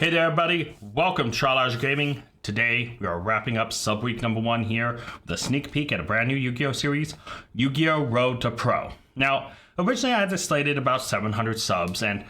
Hey there, everybody. Welcome to Trial Gaming. Today, we are wrapping up sub-week number 1 here with a sneak peek at a brand new Yu-Gi-Oh! Series, Yu-Gi-Oh! Road to Pro. Now, originally I had this slated about 700 subs, and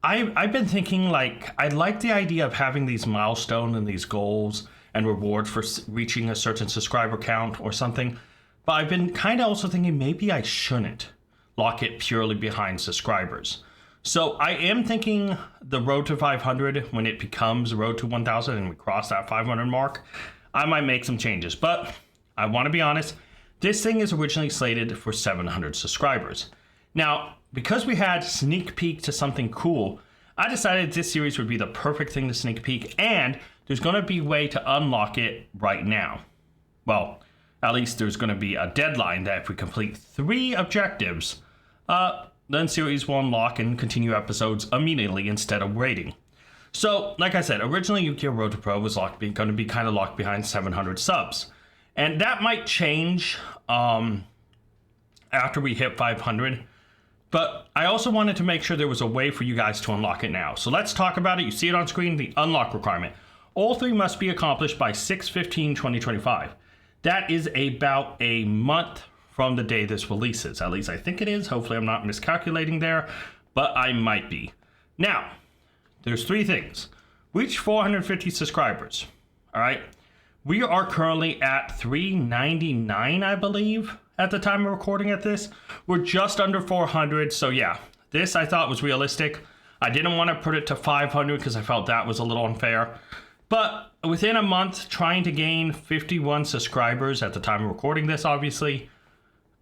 I've been thinking, I like the idea of having these milestones and these goals and rewards for reaching a certain subscriber count or something, but I've been kind of also thinking maybe I shouldn't lock it purely behind subscribers. So I am thinking the road to 500, when it becomes road to 1,000 and we cross that 500 mark, I might make some changes. But I want to be honest, this thing is originally slated for 700 subscribers. Now, because we had sneak peek to something cool, I decided this series would be the perfect thing to sneak peek, and there's going to be a way to unlock it right now. Well, at least there's going to be a deadline that if we complete 3 objectives, then series will unlock and continue episodes immediately instead of waiting. So, like I said, originally Yu-Gi-Oh! Road to Pro was going to be kind of locked behind 700 subs. And that might change after we hit 500. But I also wanted to make sure there was a way for you guys to unlock it now. So let's talk about it. You see it on screen, the unlock requirement. All 3 must be accomplished by 6/15/2025. That is about a month from the day this releases. At least I think it is. Hopefully I'm not miscalculating there, but I might be. Now, there's 3 things. Reach 450 subscribers. All right. We are currently at 399, I believe, at the time of recording at this. We're just under 400. So yeah, this I thought was realistic. I didn't want to put it to 500 because I felt that was a little unfair. But within a month, trying to gain 51 subscribers at the time of recording this, obviously,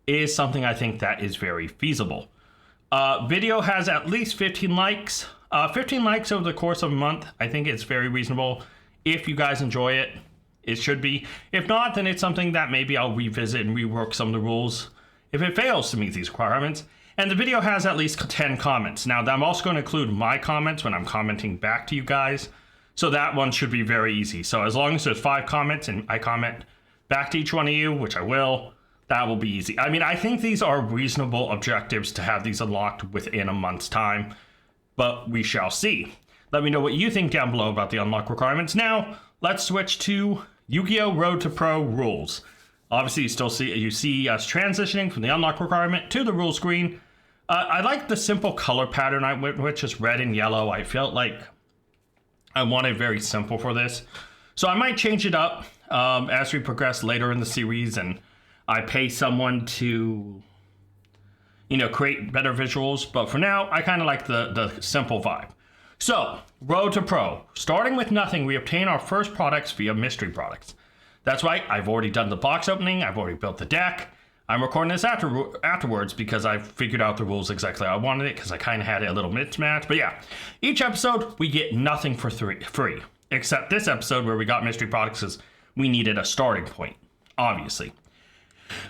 is something I think that is very feasible. Video has at least 15 likes. 15 likes over the course of a month, I think it's very reasonable. If you guys enjoy it, it should be. If not, then it's something that maybe I'll revisit and rework some of the rules if it fails to meet these requirements. And the video has at least 10 comments. Now, I'm also going to include my comments when I'm commenting back to you guys. So that one should be very easy. So as long as there's 5 comments and I comment back to each one of you, which I will, that will be easy. I mean, I think these are reasonable objectives to have these unlocked within a month's time, but we shall see. Let me know what you think down below about the unlock requirements. Now, let's switch to Yu-Gi-Oh! Road to Pro rules. Obviously, you see us transitioning from the unlock requirement to the rule screen. I like the simple color pattern I went with, just red and yellow. I felt like I wanted very simple for this. So I might change it up as we progress later in the series and I pay someone to, create better visuals. But for now, I kind of like the simple vibe. So, Road to Pro. Starting with nothing, we obtain our first products via mystery products. That's right, I've already done the box opening. I've already built the deck. I'm recording this afterwards because I figured out the rules exactly how I wanted it because I kind of had it a little mismatched. But yeah, each episode, we get nothing for free. Except this episode where we got mystery products because we needed a starting point, obviously.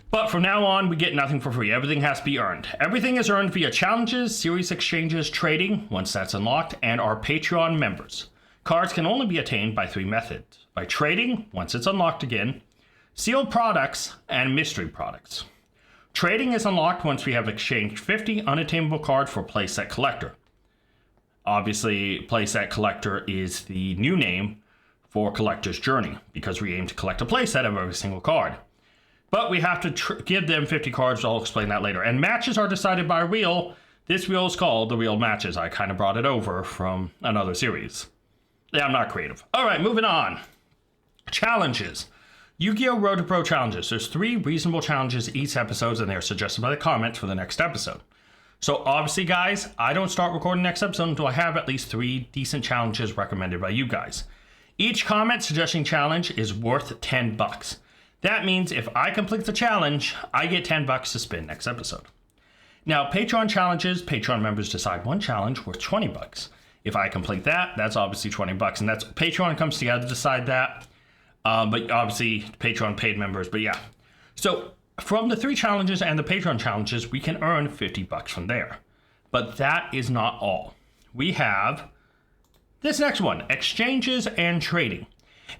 But from now on, we get nothing for free. Everything has to be earned. Everything is earned via challenges, series exchanges, trading, once that's unlocked, and our Patreon members. Cards can only be attained by 3 methods. By trading, once it's unlocked again, sealed products, and mystery products. Trading is unlocked once we have exchanged 50 unattainable cards for Playset Collector. Obviously, Playset Collector is the new name for Collector's Journey, because we aim to collect a playset of every single card. But we have to give them 50 cards. I'll explain that later. And matches are decided by a wheel. This wheel is called the Wheel Matches. I kind of brought it over from another series. Yeah, I'm not creative. All right, moving on. Challenges. Yu-Gi-Oh! Road to Pro challenges. There's 3 reasonable challenges each episode, and they're suggested by the comments for the next episode. So obviously, guys, I don't start recording next episode until I have at least 3 decent challenges recommended by you guys. Each comment suggesting challenge is worth $10. That means if I complete the challenge, I get $10 to spin next episode. Now, Patreon challenges, Patreon members decide one challenge worth $20. If I complete that, that's obviously $20, and that's Patreon comes together to decide that. But obviously, Patreon paid members, but yeah. So from the 3 challenges and the Patreon challenges, we can earn $50 from there. But that is not all. We have this next one, exchanges and trading.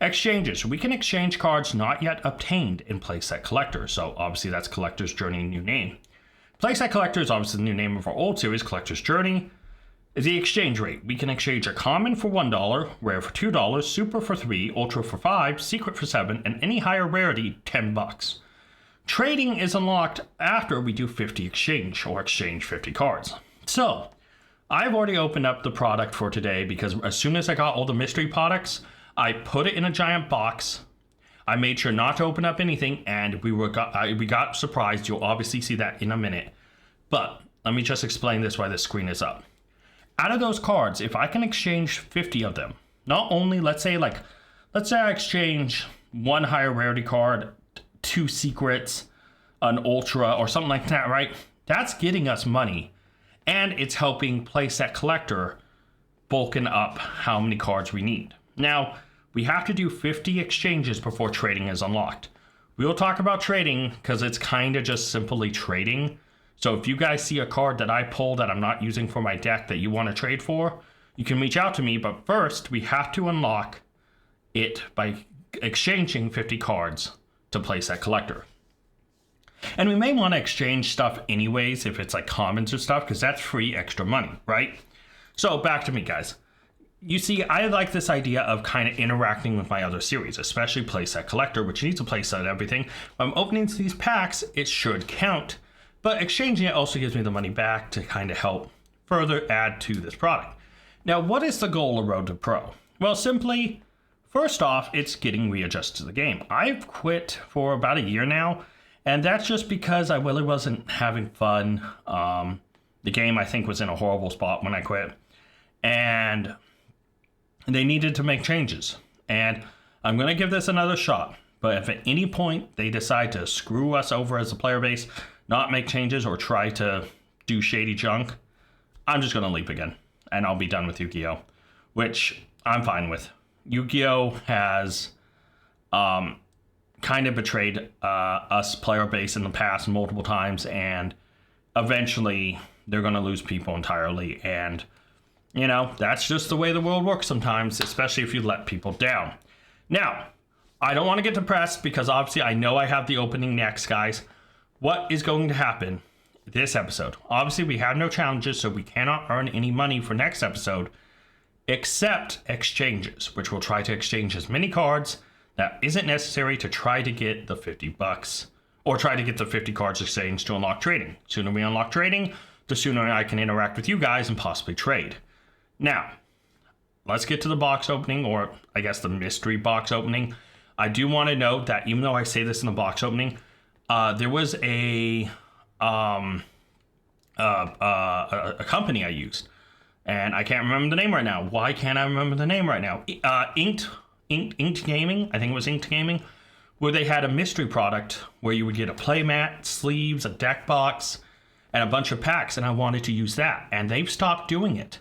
Exchanges. We can exchange cards not yet obtained in Playset Collector. So obviously that's Collector's Journey new name. Playset Collector is obviously the new name of our old series, Collector's Journey. The exchange rate. We can exchange a common for $1, rare for $2, super for $3, ultra for $5, secret for $7, and any higher rarity, $10. Trading is unlocked after we do 50 exchange, or exchange 50 cards. So, I've already opened up the product for today because as soon as I got all the mystery products, I put it in a giant box. I made sure not to open up anything, and we got surprised. You'll obviously see that in a minute. But let me just explain this why the screen is up. Out of those cards, if I can exchange 50 of them, not only, let's say I exchange one higher rarity card, 2 secrets, an ultra, or something like that, right? That's getting us money. And it's helping Playset Collector bulking up how many cards we need. Now, we have to do 50 exchanges before trading is unlocked. We'll talk about trading because it's kind of just simply trading. So if you guys see a card that I pull that I'm not using for my deck that you want to trade for, you can reach out to me. But first, we have to unlock it by exchanging 50 cards to Playset Collector. And we may want to exchange stuff anyways if it's like commons or stuff, because that's free extra money, right? So back to me, guys. You see, I like this idea of kind of interacting with my other series, especially Playset Collector, which needs a playset and everything. When I'm opening these packs, it should count. But exchanging it also gives me the money back to kind of help further add to this product. Now, what is the goal of Road to Pro? Well, simply, first off, it's getting readjusted to the game. I've quit for about a year now, and that's just because I really wasn't having fun. The game, I think, was in a horrible spot when I quit. And they needed to make changes. And I'm going to give this another shot. But if at any point they decide to screw us over as a player base, not make changes, or try to do shady junk, I'm just going to leave again. And I'll be done with Yu-Gi-Oh! Which I'm fine with. Yu-Gi-Oh! Has kind of betrayed us player base in the past multiple times, and eventually they're going to lose people entirely. And, you know, that's just the way the world works sometimes, especially if you let people down. Now, I don't want to get depressed because obviously I know I have the opening next, guys. What is going to happen this episode? Obviously, we have no challenges, so we cannot earn any money for next episode, except exchanges, which we'll try to exchange as many cards that isn't necessary to try to get the $50, or try to get the 50 cards exchanged to unlock trading. The sooner we unlock trading, the sooner I can interact with you guys and possibly trade. Now, let's get to the box opening, or I guess the mystery box opening. I do want to note that even though I say this in the box opening, there was a company I used, and I can't remember the name right now. Why can't I remember the name right now? Inked Gaming, I think it was Inked Gaming, where they had a mystery product where you would get a playmat, sleeves, a deck box, and a bunch of packs, and I wanted to use that, and they've stopped doing it.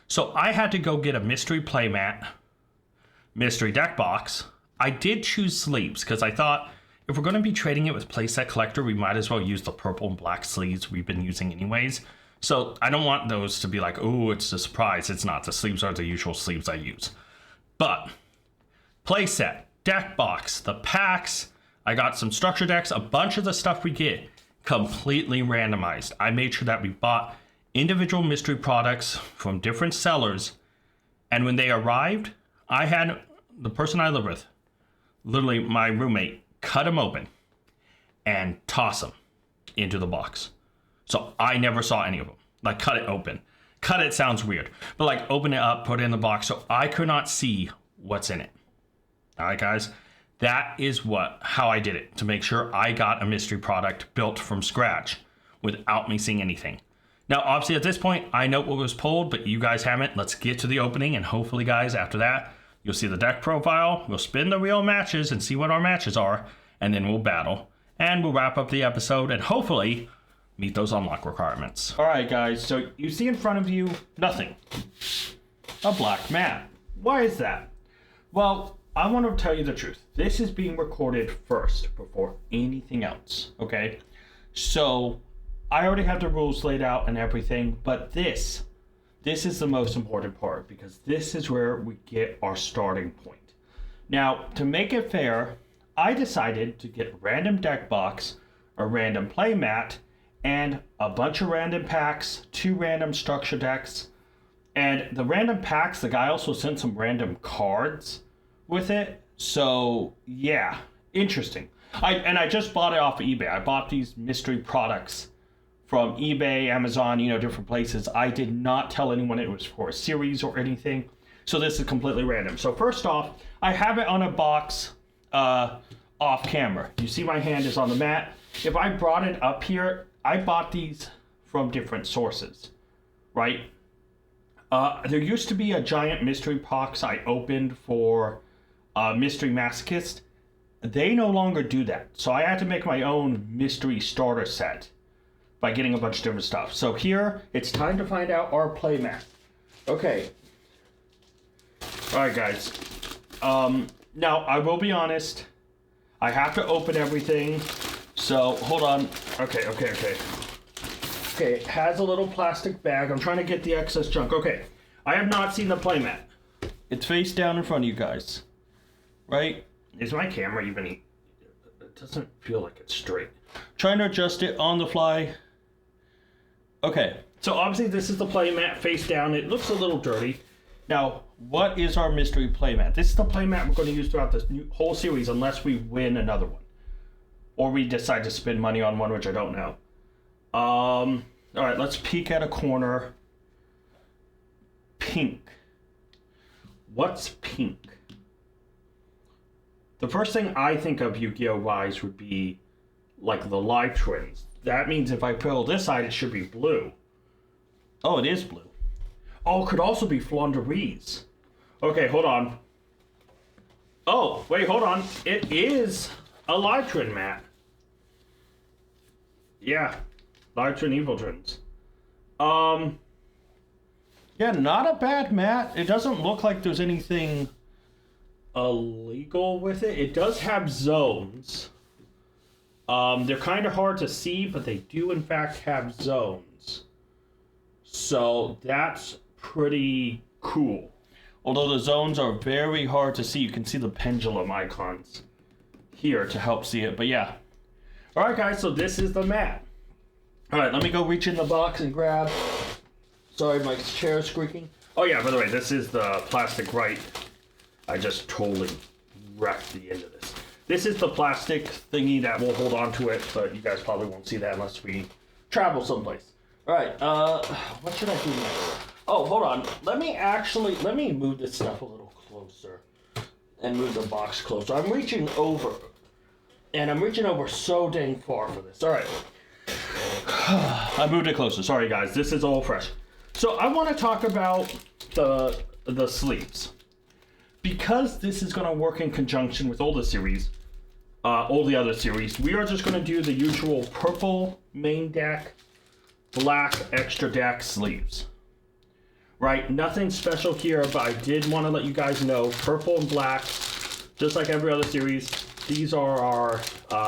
So I had to go get a mystery playmat, mystery deck box. I did choose sleeves because I thought, if we're going to be trading it with Playset Collector, we might as well use the purple and black sleeves we've been using anyways. So I don't want those to be like, oh, it's a surprise. It's not. The sleeves are the usual sleeves I use. But playset, deck box, the packs, I got some structure decks, a bunch of the stuff we get completely randomized. I made sure that we bought individual mystery products from different sellers. And when they arrived, I had the person I live with, literally my roommate, cut them open and toss them into the box. So I never saw any of them. Like, cut it open. Cut it sounds weird, but like open it up, put it in the box, so I could not see what's in it. All right, guys, that is how I did it, to make sure I got a mystery product built from scratch without me seeing anything. Now, obviously at this point, I know what was pulled, but you guys haven't. Let's get to the opening, and hopefully, guys, after that, you'll see the deck profile, we'll spin the real matches and see what our matches are, and then we'll battle. And we'll wrap up the episode and hopefully meet those unlock requirements. Alright guys, so you see in front of you, nothing. A black mat. Why is that? Well, I want to tell you the truth. This is being recorded first before anything else, okay? So, I already have the rules laid out and everything, but this is the most important part, because this is where we get our starting point. Now, to make it fair, I decided to get a random deck box, a random play mat, and a bunch of random packs, 2 random structure decks, And the random packs, the guy also sent some random cards with it. So, yeah, interesting. I just bought it off of eBay. I bought these mystery products from eBay, Amazon, different places. I did not tell anyone it was for a series or anything. So this is completely random. So first off, I have it on a box off camera. You see my hand is on the mat. If I brought it up here, I bought these from different sources, right? There used to be a giant mystery box I opened for Mystery Masochist. They no longer do that. So I had to make my own mystery starter set by getting a bunch of different stuff. So here, it's time to find out our playmat. Okay. Alright, guys. Now, I will be honest. I have to open everything. So, hold on. Okay. Okay, it has a little plastic bag. I'm trying to get the excess junk. Okay, I have not seen the playmat. It's face down in front of you guys. Right? Is my camera even... It doesn't feel like it's straight. Trying to adjust it on the fly. Okay, so obviously this is the playmat face down. It looks a little dirty. Now, what is our mystery playmat? This is the playmat we're going to use throughout this whole series unless we win another one. Or we decide to spend money on one, which I don't know. Alright, let's peek at a corner. Pink. What's pink? The first thing I think of Yu-Gi-Oh! Wise would be like the live trends. That means if I pull this side, it should be blue. Oh, it is blue. Oh, it could also be Flaunderies. Okay, hold on. Oh, wait, hold on. It is a live trend mat. Yeah, live trend evil trends. Yeah, not a bad mat. It doesn't look like there's anything illegal with it. It does have zones. They're kind of hard to see, but they do in fact have zones. So that's pretty cool. Although the zones are very hard to see, you can see the pendulum icons here to help see it. But yeah. Alright guys, so this is the mat. Alright, let me go reach in the box and grab. Sorry, my chair is squeaking. Oh yeah, by the way, this is the plastic right. I just totally wrecked the end of this. This is the plastic thingy that will hold on to it, but you guys probably won't see that unless we travel someplace. Alright, what should I do next? Oh, hold on. Let me move this stuff a little closer. And move the box closer. I'm reaching over. And I'm reaching over so dang far for this. Alright. I moved it closer. Sorry guys, this is all fresh. So I want to talk about the sleeves. Because this is going to work in conjunction with all the series, all the other series, we are just going to do the usual purple main deck, black extra deck sleeves. Right, nothing special here, but I did want to let you guys know, purple and black, just like every other series, these are our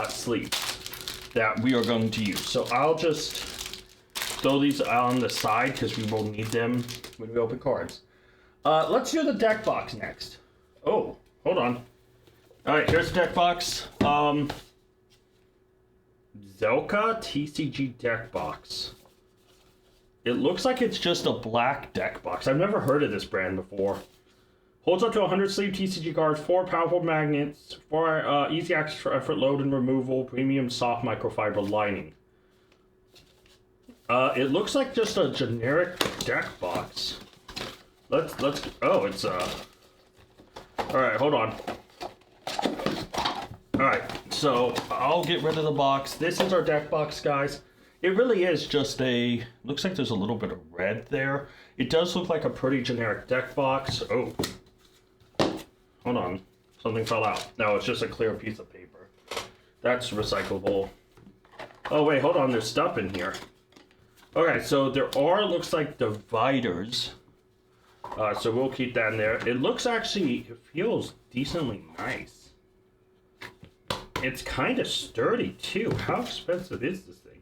sleeves that we are going to use. So I'll just throw these on the side because we will need them when we open cards. Let's do the deck box next. Oh, hold on. Alright, here's the deck box. Zelka TCG deck box. It looks like it's just a black deck box. I've never heard of this brand before. Holds up to 100 sleeve TCG cards, 4 powerful magnets, 4 easy access for effort load and removal, premium soft microfiber lining. It looks like just a generic deck box. Let's oh, it's Alright, hold on. Alright, so I'll get rid of the box. This is our deck box, guys. It really is just a... Looks like there's a little bit of red there. It does look like a pretty generic deck box. Oh. Hold on. Something fell out. No, it's just a clear piece of paper. That's recyclable. Oh, wait, hold on. There's stuff in here. Okay, so there are, looks like, dividers. So we'll keep that in there. It looks actually... It feels decently nice. It's kind of sturdy, too. How expensive is this thing?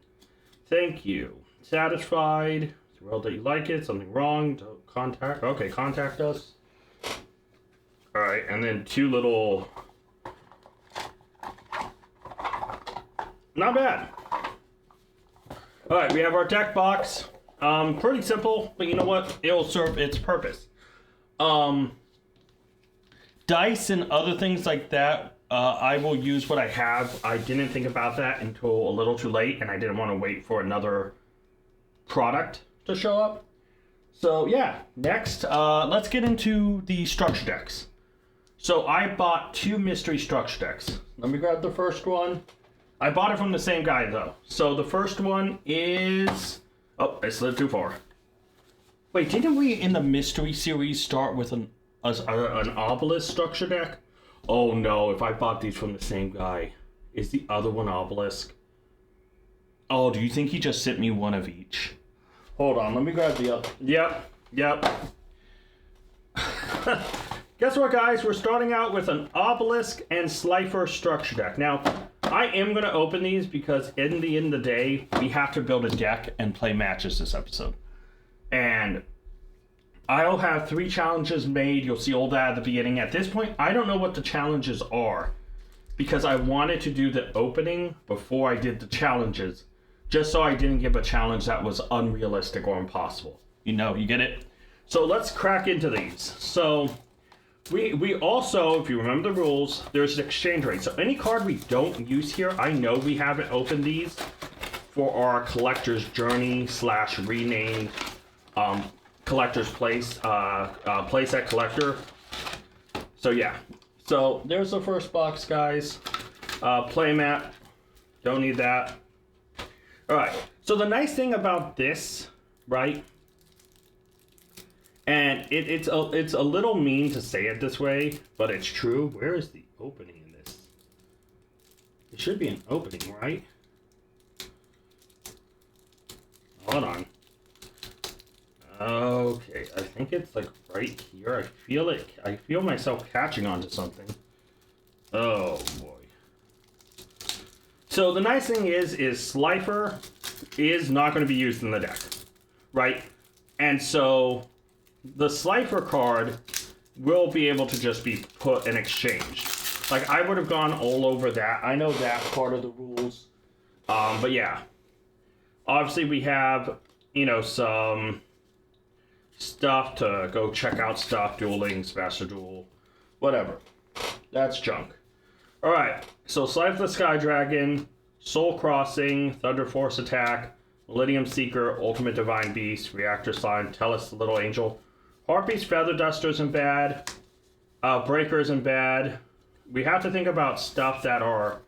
Thank you. Satisfied. Thrilled that you like it. Something wrong. Don't contact. Okay, contact us. Alright, and then 2 little... Not bad. Alright, we have our deck box. Pretty simple, but you know what? It'll serve its purpose. Dice and other things like that, I will use what I have. I didn't think about that until a little too late, and I didn't want to wait for another product to show up. So yeah, next, let's get into the structure decks. So I bought 2 mystery structure decks. Let me grab the first one. I bought it from the same guy though. So the first one is... Oh, I slid too far. Wait, didn't we in the mystery series start with an obelisk structure deck? Oh no, if I bought these from the same guy, is the other one obelisk? Oh, do you think he just sent me one of each? Hold on, let me grab the other. Yep. Guess what, guys? We're starting out with an obelisk and Slifer structure deck. Now, I am going to open these because in the end of the day, we have to build a deck and play matches this episode. And I'll have 3 challenges made. You'll see all that at the beginning. At this point, I don't know what the challenges are because I wanted to do the opening before I did the challenges, just so I didn't give a challenge that was unrealistic or impossible. You know, you get it? So let's crack into these. So we also, if you remember the rules, there's an exchange rate. So any card we don't use here, I know we haven't opened these for our collector's journey / renamed collector's place, playset collector. So yeah. So there's the first box, guys. Playmat. Don't need that. Alright. So the nice thing about this, right? And it's a little mean to say it this way, but it's true. Where is the opening in this? It should be an opening, right? Hold on. Okay, I think it's like right here. I feel myself catching onto something. Oh boy. So the nice thing is Slifer is not going to be used in the deck, right? And so the Slifer card will be able to just be put in exchange. Like, I would have gone all over that. I know that part of the rules. But yeah. Obviously, we have, you know, some stuff to go check out stuff. Duel Links, Master Duel, whatever. That's junk. Alright, so Slife the Sky Dragon, Soul Crossing, Thunder Force Attack, Millennium Seeker, Ultimate Divine Beast, Reactor Slime, Tellus the Little Angel, Harpies, Feather Dusters, and bad. Breakers and bad. We have to think about stuff that are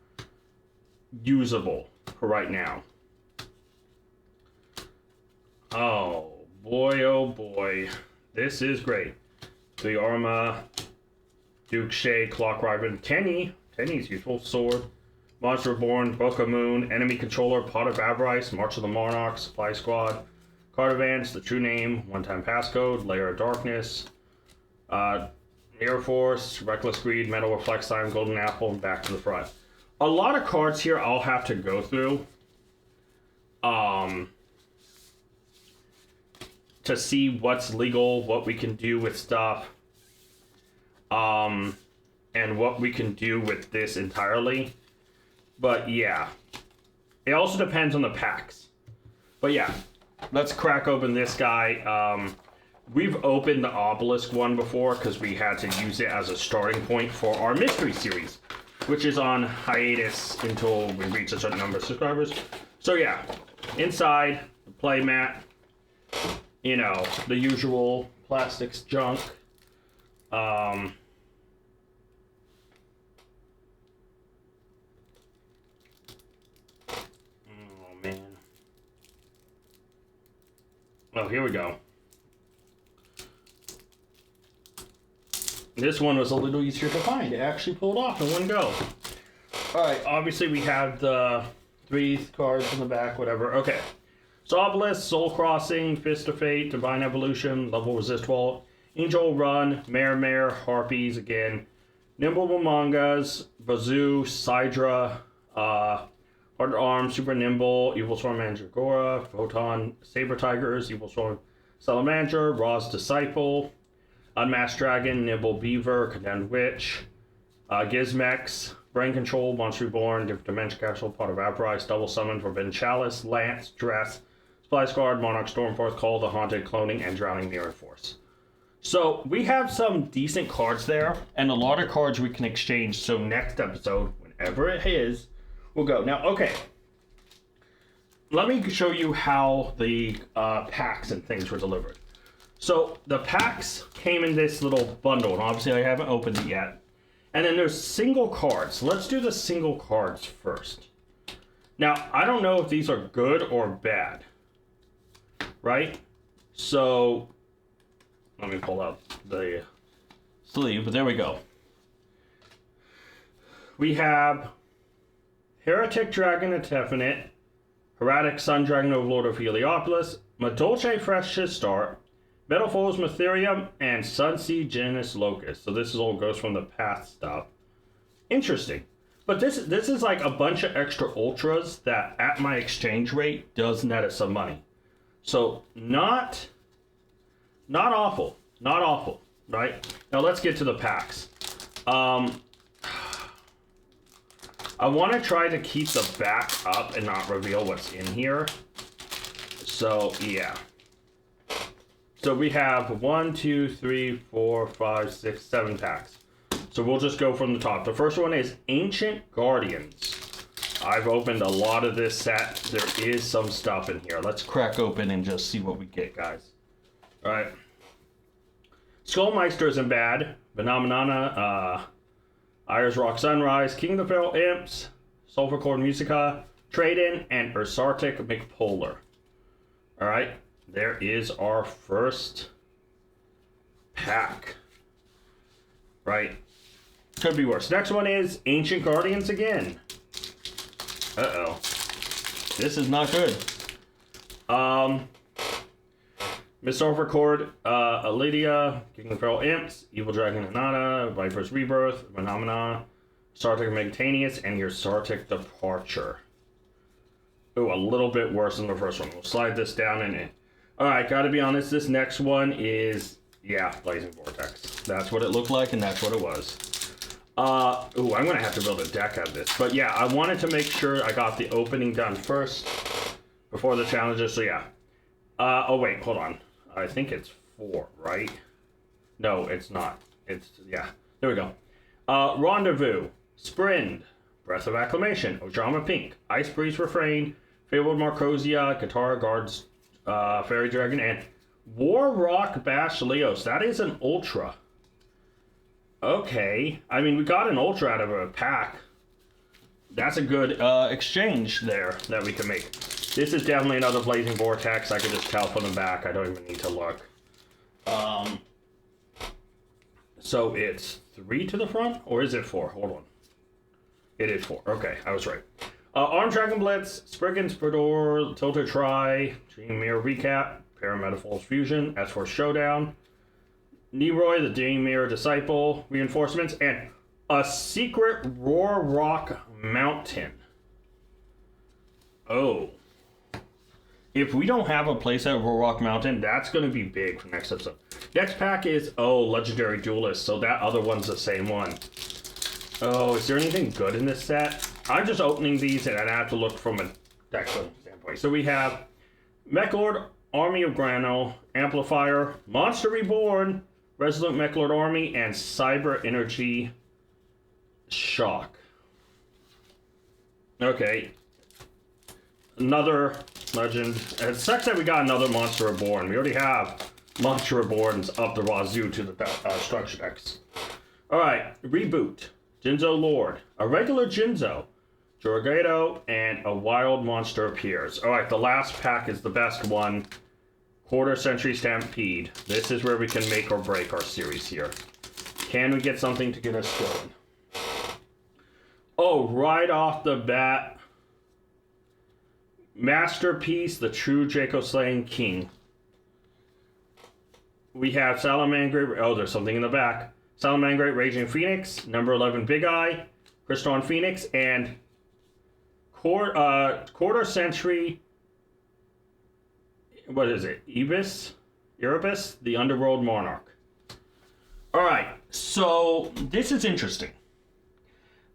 usable for right now. Oh boy. This is great. The Arma, Duke Shay, Clock Riven, Tenny's useful. Sword, Monster Reborn, Book of Moon, Enemy Controller, Pot of Avarice, March of the Monarchs, Supply Squad, Cardavance, The True Name, One-Time Passcode, Layer of Darkness, Air Force, Reckless Greed, Metal Reflex Time, Golden Apple, and Back to the Front. A lot of cards here I'll have to go through to see what's legal, what we can do with stuff, and what we can do with this entirely. But yeah, it also depends on the packs. But yeah. Let's crack open this guy. We've opened the obelisk one before because we had to use it as a starting point for our mystery series, which is on hiatus until we reach a certain number of subscribers. So yeah, inside the play mat, you know, the usual plastics junk. Oh man. Oh, here we go. This one was a little easier to find. It actually pulled off in one go. Alright, obviously we have the 3 cards in the back, whatever. Okay. So Obelisk, Soul Crossing, Fist of Fate, Divine Evolution, Level Resist Wall, Angel Run, Mare, Harpies again, Nimble Mangas, Bazoo, Sidra, Hard Arm, Super Nimble, Evil Storm Mandragora, Photon, Saber Tigers, Evil Storm Salamander, Raw's Disciple, Unmasked Dragon, Nibble Beaver, Condemned Witch, Gizmex, Brain Control, Monster Reborn, Different Dimension Capsule, Pot of Avarice, Double Summon, Forbidden Chalice, Lance, Dress, Splice Guard, Monarch Stormforce, Call the Haunted, Cloning, and Drowning Mirror Force. So we have some decent cards there, and a lot of cards we can exchange. So next episode, whenever it is, we'll go. Now, okay. Let me show you how the packs and things were delivered. So the packs came in this little bundle, and obviously I haven't opened it yet. And then there's single cards. Let's do the single cards first. Now, I don't know if these are good or bad, right? So, let me pull out the sleeve, but there we go. We have Heretic Dragon of Tefnit, Heretic Sun Dragon Overlord of Heliopolis, Madolche Fresh Start, Metal Foes Matherium, and Sunseed Janus Locust. So this is all goes from the past stuff. Interesting. But this is like a bunch of extra ultras that at my exchange rate does net us some money. So not awful. Not awful, right? Now let's get to the packs. I want to try to keep the back up and not reveal what's in here. So yeah. So we have 1, 2, 3, 4, 5, 6, 7 packs. So we'll just go from the top. The first one is Ancient Guardians. I've opened a lot of this set. There is some stuff in here. Let's crack open and just see what we get, guys. All right. Skullmeister isn't bad. Phenomenana, Ayers Rock Sunrise, King of the Feral Imps, Sulfur Cord Musica, Trade-In, and Ursartic McPolar. All right. There is our first pack. Right. Could be worse. Next one is Ancient Guardians again. Uh-oh. This is not good. Miss Overcord, Alidia, King of the Feral Imps, Evil Dragon Anana, Viper's Rebirth, Phenomena, Sartic Megataneus, and your Sartic Departure. Ooh, a little bit worse than the first one. We'll slide this down in it. Alright, gotta be honest, this next one is, yeah, Blazing Vortex. That's what it looked like, and that's what it was. Ooh, I'm gonna have to build a deck out of this. But yeah, I wanted to make sure I got the opening done first before the challenges, so yeah. Oh wait, hold on. I think it's 4, right? No, it's not. It's, yeah, there we go. Rendezvous, Sprind, Breath of Acclamation, Ojama Pink, Ice Breeze Refrain, Fabled Marcosia, Katara Guards, Fairy Dragon, and War Rock Bash Leos. That is an Ultra. Okay. I mean, we got an Ultra out of a pack. That's a good exchange there that we can make. This is definitely another Blazing Vortex. I can just tell from the back. I don't even need to look. So it's 3 to the front? Or is it 4? Hold on. It is 4. Okay, I was right. Armed Dragon Blitz, Spriggan's Perdor, Tilted Try, Dream Mirror Recap, Parametaphors Fusion, S4 Showdown, Neroy, the Dream Mirror Disciple, Reinforcements, and a Secret Roar Rock Mountain. Oh. If we don't have a playset of Roar Rock Mountain, that's going to be big for next episode. Next pack is, Legendary Duelist, so that other one's the same one. Oh, is there anything good in this set? I'm just opening these and I'd have to look from a deck standpoint. So we have Mechlord, Army of Grano, Amplifier, Monster Reborn, Resolute Mechlord Army, and Cyber Energy Shock. Okay. Another legend. It sucks that we got another Monster Reborn. We already have Monster Reborns up the wazoo to the structure decks. Alright, Reboot. Jinzo Lord, a regular Jinzo, Jorgado, and a wild monster appears. Alright, the last pack is the best one. Quarter Century Stampede. This is where we can make or break our series here. Can we get something to get us going? Oh, right off the bat. Masterpiece, the true Jaco Slaying King. We have Salamangreat. Oh, there's something in the back. Salamangreat, Raging Phoenix, number 11 Big Eye, Crystalline Phoenix, and Quarter Century, what is it, Erebus, the Underworld Monarch. Alright, so this is interesting.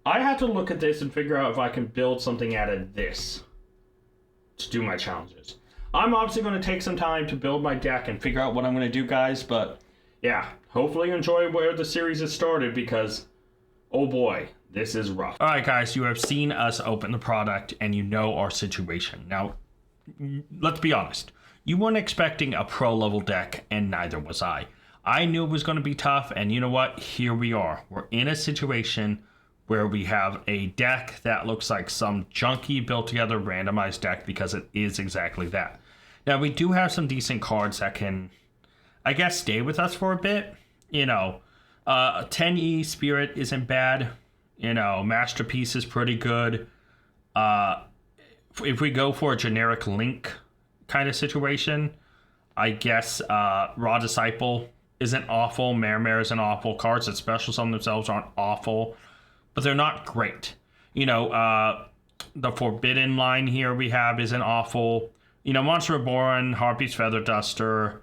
I had to look at this and figure out if I can build something out of this to do my challenges. I'm obviously going to take some time to build my deck and figure out what I'm going to do, guys. But yeah, hopefully you enjoy where the series has started because, oh boy, this is rough. All right, guys, you have seen us open the product and you know our situation. Now, let's be honest. You weren't expecting a pro level deck, and neither was I. I knew it was going to be tough, and you know what? Here we are. We're in a situation where we have a deck that looks like some junky built together randomized deck, because it is exactly that. Now, we do have some decent cards that can, I guess, stay with us for a bit. You know, 10E Spirit isn't bad. You know, Masterpiece is pretty good. If we go for a generic Link kind of situation, I guess Raw Disciple isn't awful. Mare isn't awful. Cards that special summon themselves aren't awful, but they're not great. You know, the Forbidden line here we have isn't awful. You know, Monster Reborn, Harpy's Feather Duster,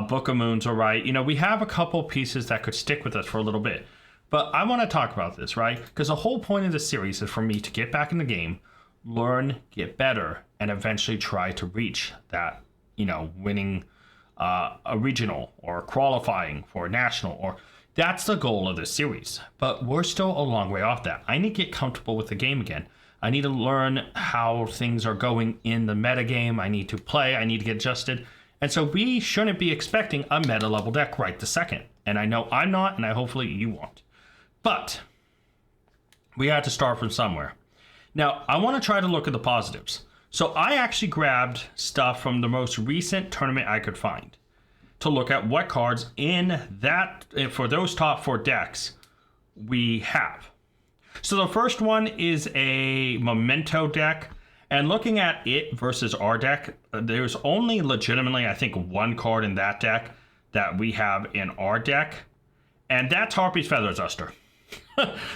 Book of Moon's all right. You know, we have a couple pieces that could stick with us for a little bit. But I want to talk about this, right? Because the whole point of this series is for me to get back in the game, learn, get better, and eventually try to reach that, you know, winning a regional or qualifying for a national. Or that's the goal of this series. But we're still a long way off that. I need to get comfortable with the game again. I need to learn how things are going in the meta game. I need to play. I need to get adjusted. And so we shouldn't be expecting a meta level deck right this second. And I know I'm not, and hopefully you won't. But we had to start from somewhere. Now, I want to try to look at the positives. So I actually grabbed stuff from the most recent tournament I could find to look at what cards in that, for those top 4 decks, we have. So the first one is a Memento deck. And looking at it versus our deck, there's only legitimately, I think, one card in that deck that we have in our deck. And that's Harpy's Feather Duster.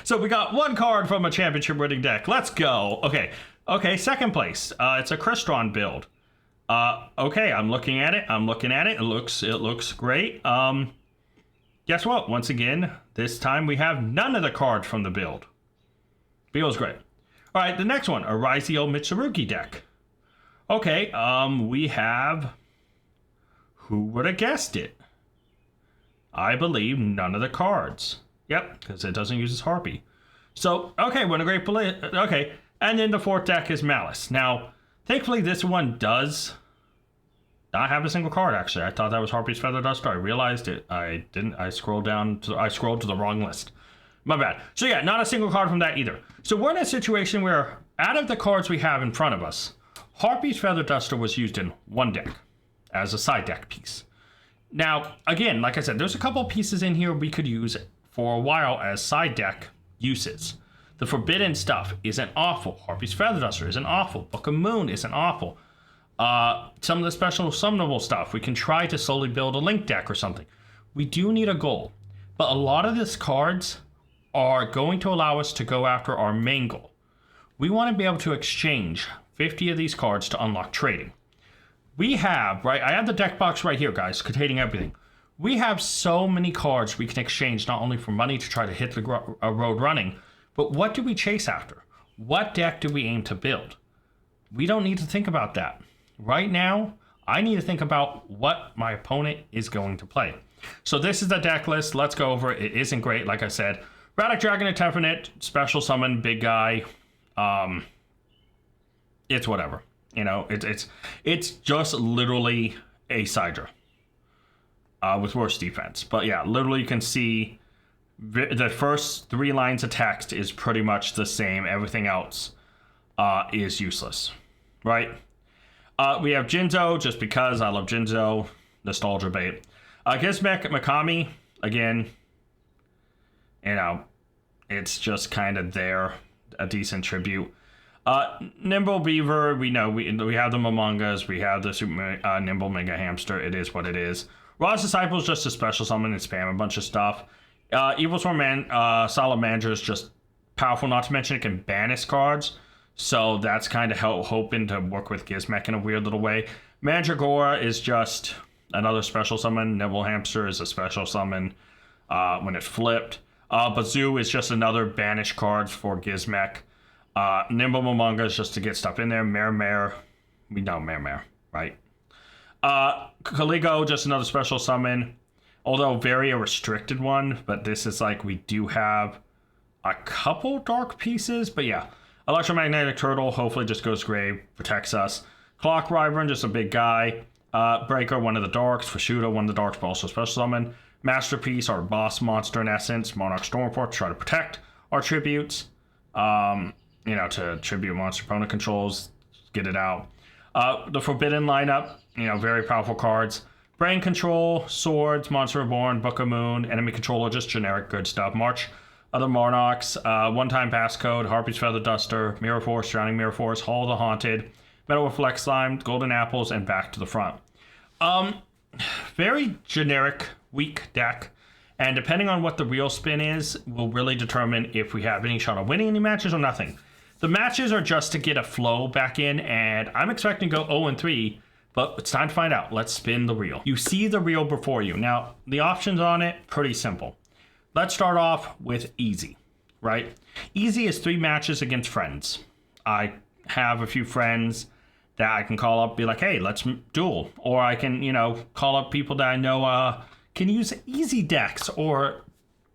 So we got one card from a championship winning deck. Let's go. Okay, second place. It's a Crystron build. Okay, I'm looking at it. It looks great. Guess what? Once again, this time we have none of the cards from the build. Feels great. All right, the next one, a Raizio Mitsurugi deck. Okay, we have, who would have guessed it? I believe none of the cards. Yep, because it doesn't use its Harpy. So, okay, we're in a great place. Okay, and then the 4th deck is Malice. Now, thankfully, this one does not have a single card, actually. I thought that was Harpy's Feather Duster. I realized it. I didn't. I scrolled to the wrong list. My bad. So, yeah, not a single card from that either. So, we're in a situation where, out of the cards we have in front of us, Harpy's Feather Duster was used in one deck as a side deck piece. Now, again, like I said, there's a couple pieces in here we could use for a while as side deck uses. The Forbidden stuff isn't awful. Harpy's Feather Duster isn't awful. Book of Moon isn't awful. Some of the special summonable stuff, we can try to slowly build a Link deck or something. We do need a goal. But a lot of these cards are going to allow us to go after our main goal. We want to be able to exchange 50 of these cards to unlock trading. We have, right, I have the deck box right here, guys, containing everything. We have so many cards we can exchange, not only for money to try to hit the road running, but what do we chase after? What deck do we aim to build? We don't need to think about that. Right now, I need to think about what my opponent is going to play. So this is the deck list. Let's go over it. It isn't great, like I said. Radic Dragon and Tefonit, special summon, big guy. It's whatever. You know, it's just literally a Sidra. With worse defense. But yeah, literally you can see the first 3 lines of text is pretty much the same. Everything else is useless, right? We have Jinzo, just because I love Jinzo. Nostalgia bait. Gizmek Mikami, again, you know, it's just kind of there. A decent tribute. Nimble Beaver, we know, we have the Momongas, we have the Super Nimble Mega Hamster. It is what it is. Raw's Disciple is just a special summon and spam a bunch of stuff. Evil Swarm Salamander is just powerful, not to mention it can banish cards. So that's kind of hoping to work with Gizmek in a weird little way. Mandragora is just another special summon. Nimble Hamster is a special summon when it's flipped. Bazoo is just another banish card for Gizmek. Nimble Momonga is just to get stuff in there. Mare, we know Mare, right? Caligo, just another special summon. Although very a restricted one, but this is like we do have a couple dark pieces. But yeah, Electromagnetic Turtle hopefully just goes grave, protects us. Clock Wyvern, just a big guy. Breaker, one of the darks. Fashuda, one of the darks, but also special summon. Masterpiece, our boss monster in essence. Monarch Stormforce, try to protect our tributes. To tribute monster opponent controls, get it out. The Forbidden lineup, very powerful cards. Brain Control, Swords, Monster Reborn, Book of Moon, Enemy Controller, just generic good stuff. March of the Monarchs, One-Time Passcode, Harpy's Feather Duster, Mirror Force, Drowning Mirror Force, Hall of the Haunted, Metal Reflect Slime, Golden Apples, and Back to the Front. Very generic, weak deck. And depending on what the real spin is, will really determine if we have any shot of winning any matches or nothing. The matches are just to get a flow back in, and I'm expecting to go 0-3, but it's time to find out. Let's spin the reel. You see the reel before you. Now, the options on it, pretty simple. Let's start off with easy, right? Easy is 3 matches against friends. I have a few friends that I can call up, be like, hey, let's duel. Or I can, call up people that I know can use easy decks or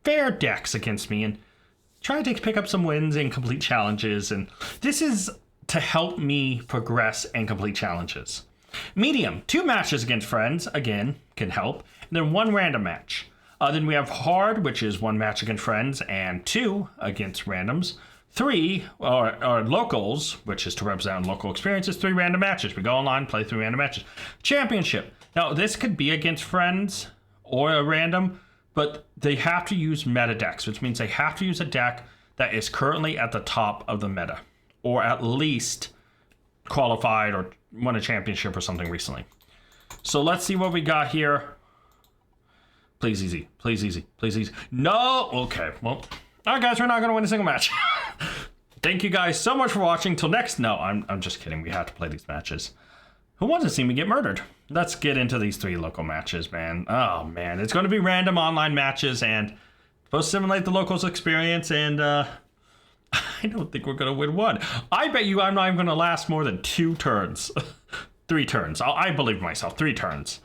fair decks against me and try to pick up some wins and complete challenges. And this is to help me progress and complete challenges. Medium, 2 matches against friends, again, can help. And then 1 random match. Then we have hard, which is 1 match against friends, and 2 against randoms. 3 are locals, which is to represent local experiences. 3 random matches. We go online, play 3 random matches. Championship. Now, this could be against friends or a random, but they have to use meta decks, which means they have to use a deck that is currently at the top of the meta, or at least qualified or won a championship or something recently. So let's see what we got here. Please easy, please easy, please easy. No, okay, well, all right guys, we're not gonna win a single match. Thank you guys so much for watching. Till next, no, I'm just kidding. We have to play these matches. Who wants to see me get murdered? Let's get into these 3 local matches, man. Oh man, it's gonna be random online matches and supposed to simulate the locals experience, and I don't think we're gonna win one. I bet you I'm not even gonna last more than 2 turns. 3 turns. I believe myself. 3 turns.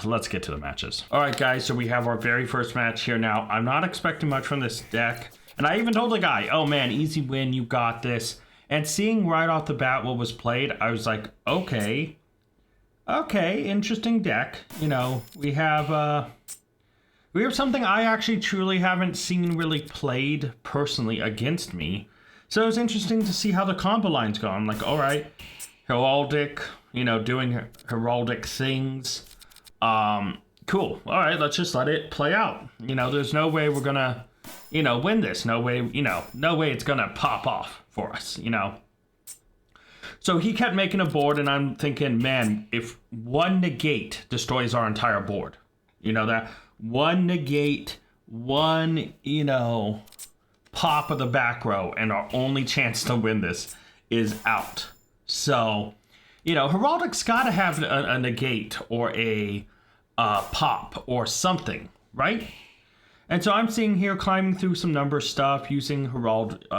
Let's get to the matches. All right, guys. So we have our very first match here now. I'm not expecting much from this deck, and I even told the guy, "Oh man, easy win. You got this." And seeing right off the bat what was played, I was like, "Okay, interesting deck." We have something I actually truly haven't seen really played personally against me. So it was interesting to see how the combo lines go. I'm like, all right, heraldic, doing heraldic things. Cool. All right, let's just let it play out. There's no way we're gonna, win this. No way, no way it's gonna pop off for us, So he kept making a board, and I'm thinking, man, if 1 negate destroys our entire board, that 1 negate, 1, pop of the back row, and our only chance to win this is out. So, Heraldic's got to have a negate or a pop or something, right? And so I'm seeing here climbing through some number stuff using Heraldy.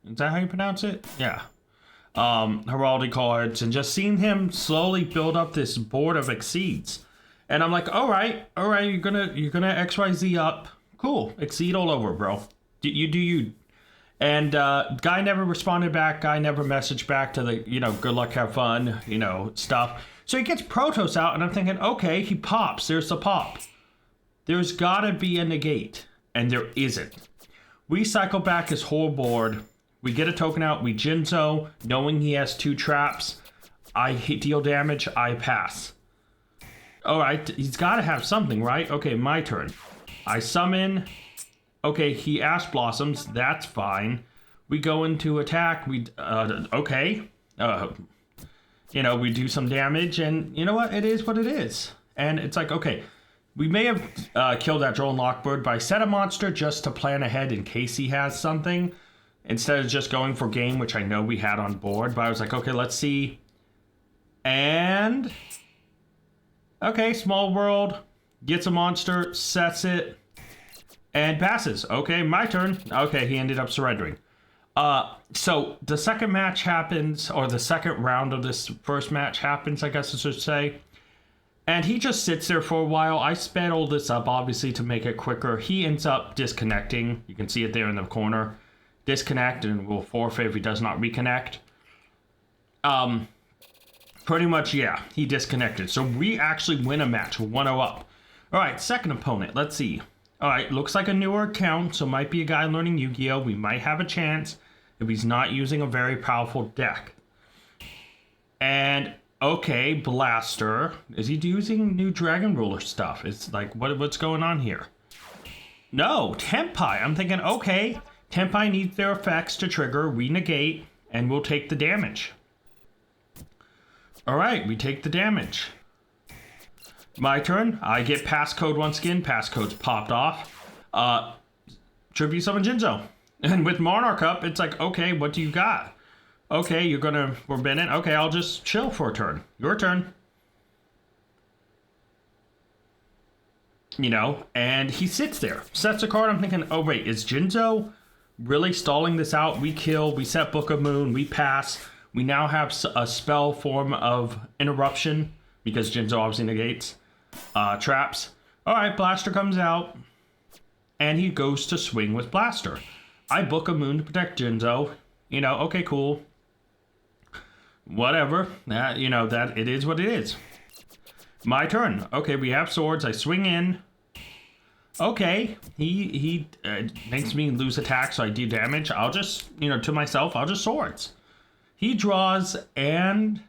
Is that how you pronounce it? Yeah. Heraldy cards, and just seeing him slowly build up this board of exceeds. And I'm like, all right, you're gonna XYZ up. Cool. Exceed all over, bro. You do you. And guy never responded back. Guy never messaged back to the, good luck, have fun, stuff. So he gets Protoss out, and I'm thinking, okay, he pops. There's the pop. There's gotta be a negate, and there isn't. We cycle back his whole board. We get a token out. We Jinzo, knowing he has 2 traps. I deal damage. I pass. All right, he's got to have something, right? Okay, my turn. I summon. Okay, he Ash Blossoms. That's fine. We go into attack. We okay. We do some damage, and you know what? It is what it is. And it's like, okay, we may have killed that drone Lockbird, but I set a monster just to plan ahead in case he has something, instead of just going for game, which I know we had on board. But I was like, okay, let's see. And okay, small world, gets a monster, sets it, and passes. Okay, my turn. Okay, he ended up surrendering. So the second match happens, or the second round of this first match happens, I guess I should say. And he just sits there for a while. I sped all this up, obviously, to make it quicker. He ends up disconnecting. You can see it there in the corner. Disconnect, and will forfeit if he does not reconnect. Pretty much, yeah, he disconnected. So we actually win a match. We're 1-0 up. All right, second opponent. Let's see. All right, looks like a newer account, so might be a guy learning Yu-Gi-Oh! We might have a chance if he's not using a very powerful deck. And, okay, Blaster. Is he using new Dragon Ruler stuff? It's like, what's going on here? No, Tenpai. I'm thinking, okay, Tenpai needs their effects to trigger, we negate, and we'll take the damage. All right, we take the damage. My turn. I get passcode once again. Passcode's popped off. Tribute summon Jinzo. And with Monarch up, it's like, okay, what do you got? Okay, you're gonna forbid it. Okay, I'll just chill for a turn. Your turn. You know, and he sits there. Sets a card. I'm thinking, oh wait, is Jinzo really stalling this out? We kill, we set Book of Moon, we pass. We now have a spell form of interruption because Jinzo obviously negates traps. All right, Blaster comes out and he goes to swing with Blaster. I Book a Moon to protect Jinzo. You know, okay, cool. Whatever. That, you know, that it is what it is. My turn. Okay, we have swords. I swing in. Okay, he makes me lose attack, so I do damage. I'll just, you know, to myself, I'll just swords. He draws, and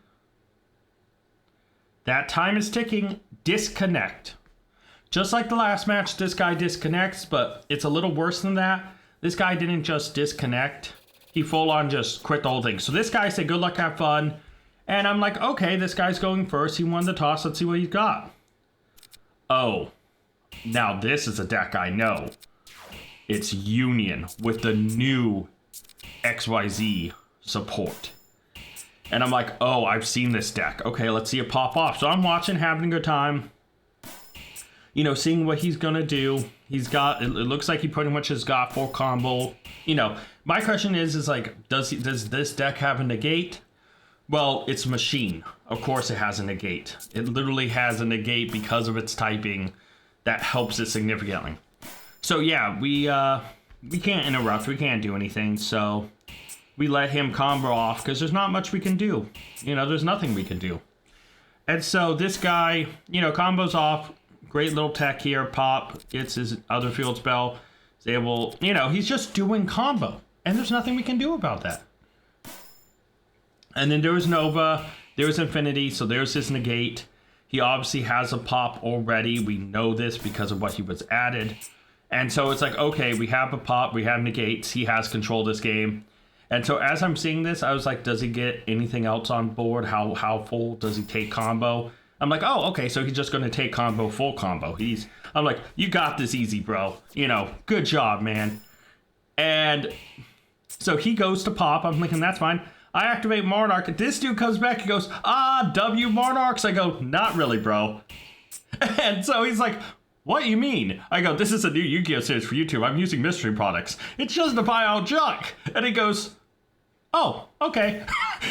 that time is ticking. Disconnect. Just like the last match, this guy disconnects, but it's a little worse than that. This guy didn't just disconnect. He full on just quit the whole thing. So this guy said, good luck, have fun. And I'm like, okay, this guy's going first. He won the toss. Let's see what he's got. Oh, now this is a deck I know. It's Union with the new XYZ support. And I'm like, oh, I've seen this deck. Okay, let's see it pop off. So I'm watching, having a good time. You know, seeing what he's gonna do. He's got, it looks like he pretty much has got full combo. You know, my question is like, does this deck have a negate? Well, it's Machine. Of course it has a negate. It literally has a negate because of its typing. That helps it significantly. So yeah, we can't interrupt. We can't do anything. So we let him combo off because there's not much we can do. You know, there's nothing we can do. And so this guy, you know, combos off. Great little tech here. Pop gets his other field spell. Is able, you know, he's just doing combo. And there's nothing we can do about that. And then there's Nova. There's Infinity. So there's his negate. He obviously has a pop already. We know this because of what he was added. And so it's like, okay, we have a pop. We have negates. He has control of this game. And so as I'm seeing this, I was like, does he get anything else on board? How full does he take combo? I'm like, oh, okay, so he's just going to take combo, full combo. I'm like, you got this easy, bro. You know, good job, man. And so he goes to pop. I'm thinking, that's fine. I activate Monarch. This dude comes back. He goes, W Monarchs. I go, not really, bro. And so he's like, what you mean? I go, this is a new Yu-Gi-Oh! Series for YouTube. I'm using mystery products. It's just to buy out junk. And he goes, oh, okay.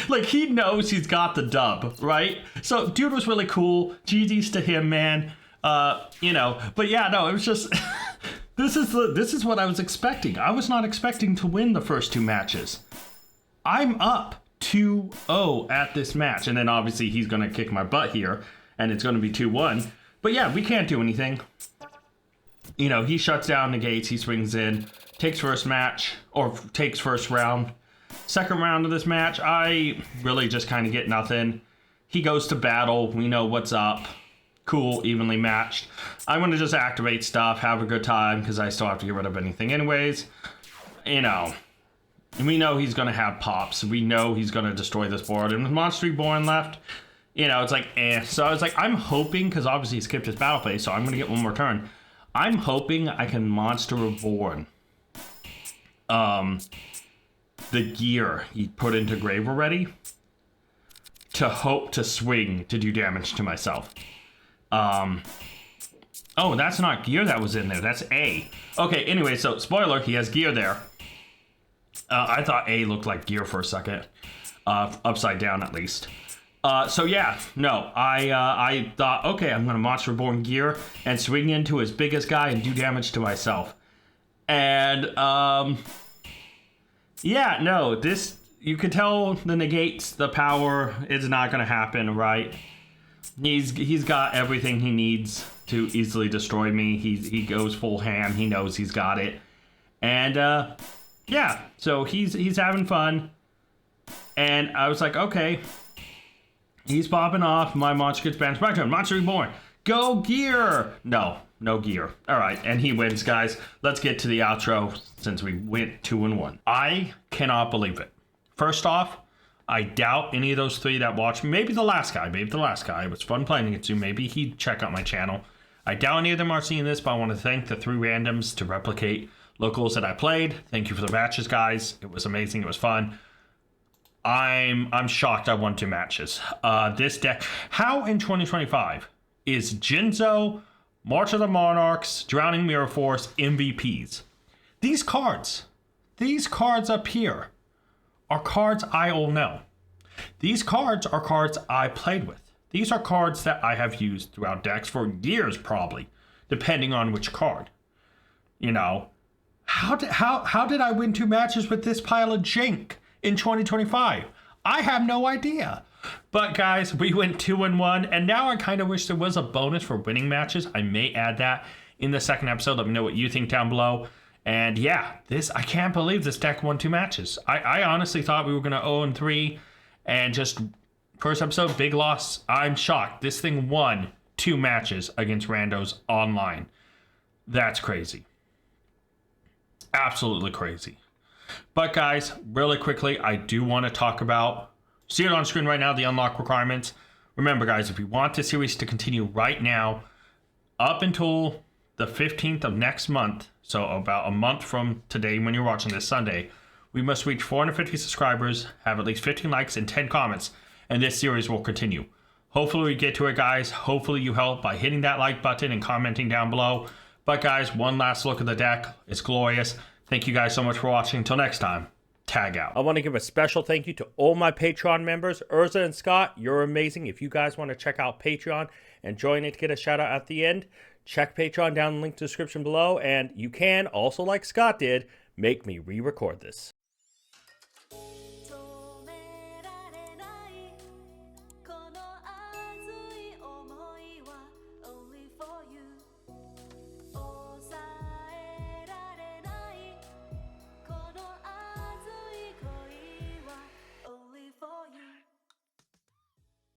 Like, he knows he's got the dub, right? So, dude was really cool. GG's to him, man. You know, but yeah, no, it was just, this is what I was expecting. I was not expecting to win the first two matches. I'm up 2-0 at this match. And then obviously he's going to kick my butt here. And it's going to be 2-1. But yeah, we can't do anything. You know, he shuts down the gates. He swings in. Takes first match. Or takes first round. Second round of this match, I really just kind of get nothing. He goes to battle. We know what's up. Cool, evenly matched. I'm going to just activate stuff. Have a good time. Because I still have to get rid of anything anyways. You know. And we know he's going to have pops. We know he's going to destroy this board. And with Monster Reborn left, you know, it's like, eh. So I was like, I'm hoping, because obviously he skipped his battle phase, so I'm going to get one more turn. I'm hoping I can Monster Reborn the gear he put into Grave already to hope to swing to do damage to myself. Oh, that's not gear that was in there. That's A. Okay, anyway, so spoiler, he has gear there. I thought A looked like gear for a second, upside down at least. So yeah, no, I thought, okay, I'm gonna Monster Reborn gear and swing into his biggest guy and do damage to myself. And yeah, no, this, you could tell the negates, the power is not gonna happen, right? He's got everything he needs to easily destroy me. He goes full hand. He knows he's got it, and yeah. So he's having fun, and I was like, okay, he's popping off. My monster gets banished. My turn. Monster Reborn. Go gear. No gear. All right, and he wins, guys. Let's get to the outro since we went 2-1. I cannot believe it. First off, I doubt any of those three that watched me. Maybe the last guy. It was fun playing against you. Maybe he'd check out my channel. I doubt any of them are seeing this, but I want to thank the 3 randoms to replicate locals that I played. Thank you for the matches, guys. It was amazing. It was fun. I'm shocked I won 2 matches. This deck, how in 2025 is Jinzo, March of the Monarchs, Drowning Mirror Force MVPs? These cards up here are cards I all know. These cards are cards I played with. These are cards that I have used throughout decks for years, probably, depending on which card. You know, how did I win 2 matches with this pile of jank in 2025? I have no idea. But guys, we went 2-1, and now I kind of wish there was a bonus for winning matches. I may add that in the second episode. Let me know what you think down below. And yeah, I can't believe this deck won 2 matches. I honestly thought we were going to 0-3 and just first episode, big loss. I'm shocked. This thing won 2 matches against randos online. That's crazy. Absolutely crazy. But guys, really quickly, I do want to talk about, see it on screen right now, the unlock requirements. Remember guys, if you want this series to continue right now, up until the 15th of next month, so about a month from today when you're watching this Sunday, we must reach 450 subscribers, have at least 15 likes and 10 comments, and this series will continue. Hopefully we get to it, guys. Hopefully you help by hitting that like button and commenting down below. But guys, one last look at the deck. It's glorious. Thank you guys so much for watching. Until next time, tag out. I want to give a special thank you to all my Patreon members. Urza and Scott, you're amazing. If you guys want to check out Patreon and join it to get a shout out at the end, check Patreon down in the link to the description below, and you can also, like Scott did, make me re-record this.